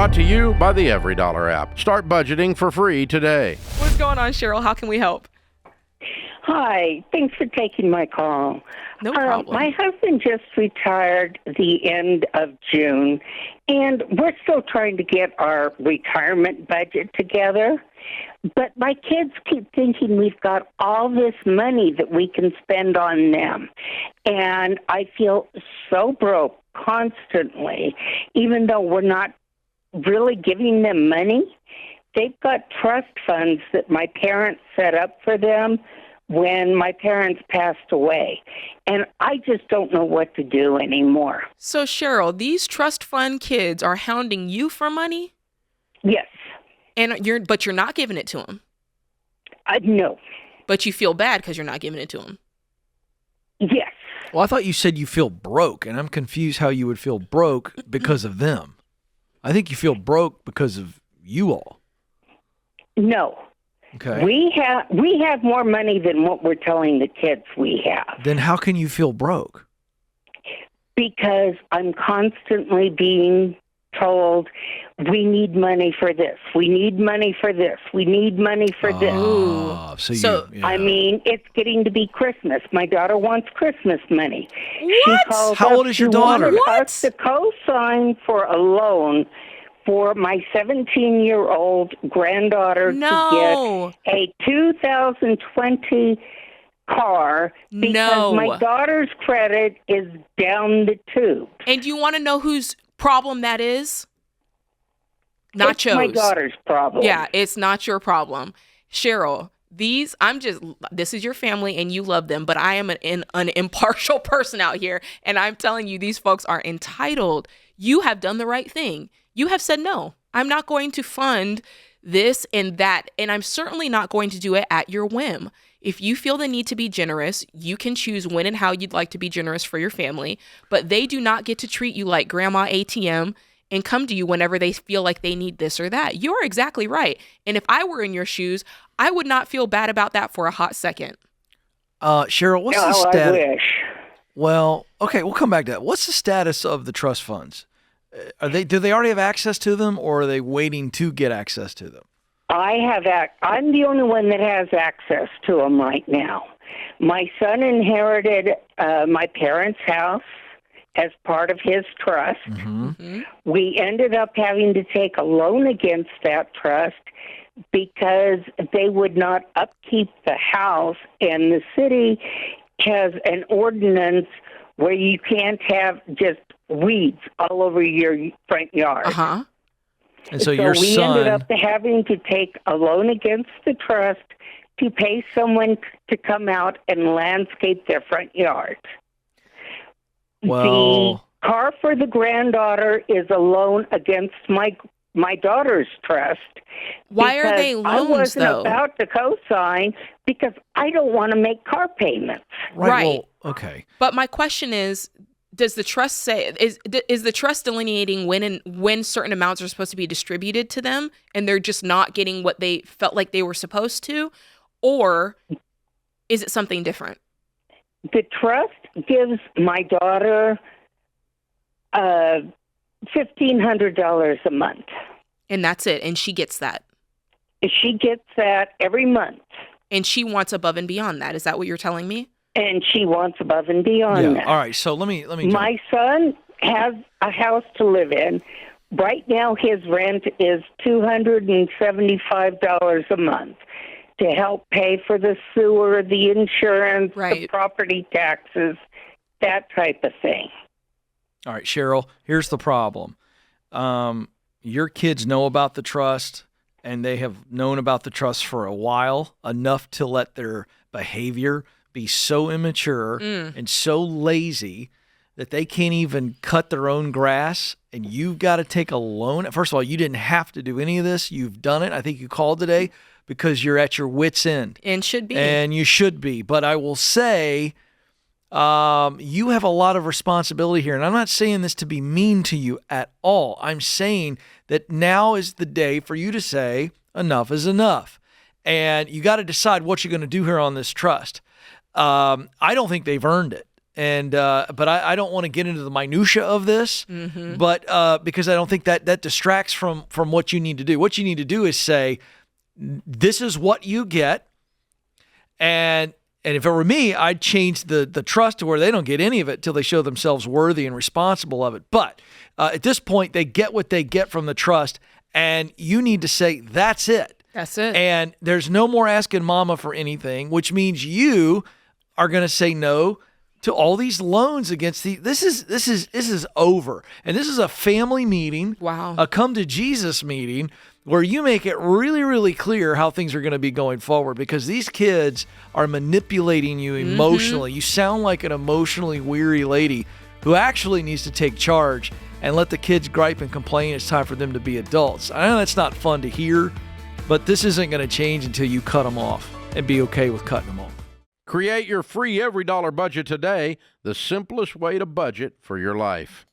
Brought to you by the Every Dollar app. Start budgeting for free today. What's going on, Cheryl? How can we help? Hi, thanks for taking my call. No problem. My husband just retired the end of June, and we're still trying to get our retirement budget together. But my kids keep thinking we've got all this money that we can spend on them. And I feel so broke constantly, even though we're not really giving them money. They've got trust funds that my parents set up for them when my parents passed away. And I just don't know what to do anymore. So, Cheryl, these trust fund kids are hounding you for money? Yes. But you're not giving it to them? No. But you feel bad because you're not giving it to them? Yes. Well, I thought you said you feel broke, and I'm confused how you would feel broke because of them. I think you feel broke because of you all. No. Okay. We have more money than what we're telling the kids we have. Then how can you feel broke? Because I'm constantly being told, we need money for this, we need money for this, we need money for this. I mean, it's getting to be Christmas. My daughter wants Christmas money. What? How old is your daughter? What? Us to co-sign for a loan for my 17-year-old granddaughter to get a 2020 car because my daughter's credit is down the tube. And do you want to know whose problem that is? Not yours. My daughter's problem. Yeah, it's not your problem. Cheryl, this is your family and you love them, but I am an impartial person out here, and I'm telling you, these folks are entitled. You have done the right thing. You have said, no, I'm not going to fund this and that, and I'm certainly not going to do it at your whim. If you feel the need to be generous, you can choose when and how you'd like to be generous for your family, but they do not get to treat you like Grandma ATM and come to you whenever they feel like they need this or that. You're exactly right. And if I were in your shoes, I would not feel bad about that for a hot second. Cheryl, what's the status? I wish. Well, okay, we'll come back to that. What's the status of the trust funds? Do they already have access to them, or are they waiting to get access to them? I'm the only one that has access to them right now. My son inherited my parents' house as part of his trust. Mm-hmm. We ended up having to take a loan against that trust because they would not upkeep the house, and the city has an ordinance where you can't have just weeds all over your front yard. Uh-huh. And so your we son ended up having to take a loan against the trust to pay someone to come out and landscape their front yard. Well, the car for the granddaughter is a loan against my daughter's trust. Why are they loans, I wasn't though? about to co-sign because I don't want to make car payments. Right. Well, okay. But my question is, does the trust say, is the trust delineating when certain amounts are supposed to be distributed to them and they're just not getting what they felt like they were supposed to? Or is it something different? The trust gives my daughter $1,500 a month. And that's it. And she gets that. She gets that every month. And she wants above and beyond that. Is that what you're telling me? And she wants above and beyond that. All right. So let me. My son has a house to live in. Right now, his rent is $275 a month to help pay for the sewer, the insurance, the property taxes, that type of thing. All right, Cheryl, here's the problem. Your kids know about the trust, and they have known about the trust for a while, enough to let their behavior be so immature and so lazy that they can't even cut their own grass, and you've got to take a loan. First of all, you didn't have to do any of this. You've done it. I think you called today because you're at your wit's end. And should be. And you should be. But I will say you have a lot of responsibility here. And I'm not saying this to be mean to you at all. I'm saying that now is the day for you to say enough is enough. And you got to decide what you're going to do here on this trust. I don't think they've earned it. and but I don't want to get into the minutia of this, but because I don't think that distracts from what you need to do. What you need to do is say, this is what you get, and if it were me, I'd change the trust to where they don't get any of it till they show themselves worthy and responsible of it. But at this point, they get what they get from the trust, and you need to say, that's it. That's it. And there's no more asking mama for anything, which means you are going to say no to all these loans against this is over. And this is a family meeting. Wow. A come to Jesus meeting where you make it really, really clear how things are going to be going forward, because these kids are manipulating you emotionally. You sound like an emotionally weary lady who actually needs to take charge and let the kids gripe and complain. It's time for them to be adults. I know that's not fun to hear, but this isn't going to change until you cut them off and be okay with cutting them off. Create your free every dollar budget today, the simplest way to budget for your life.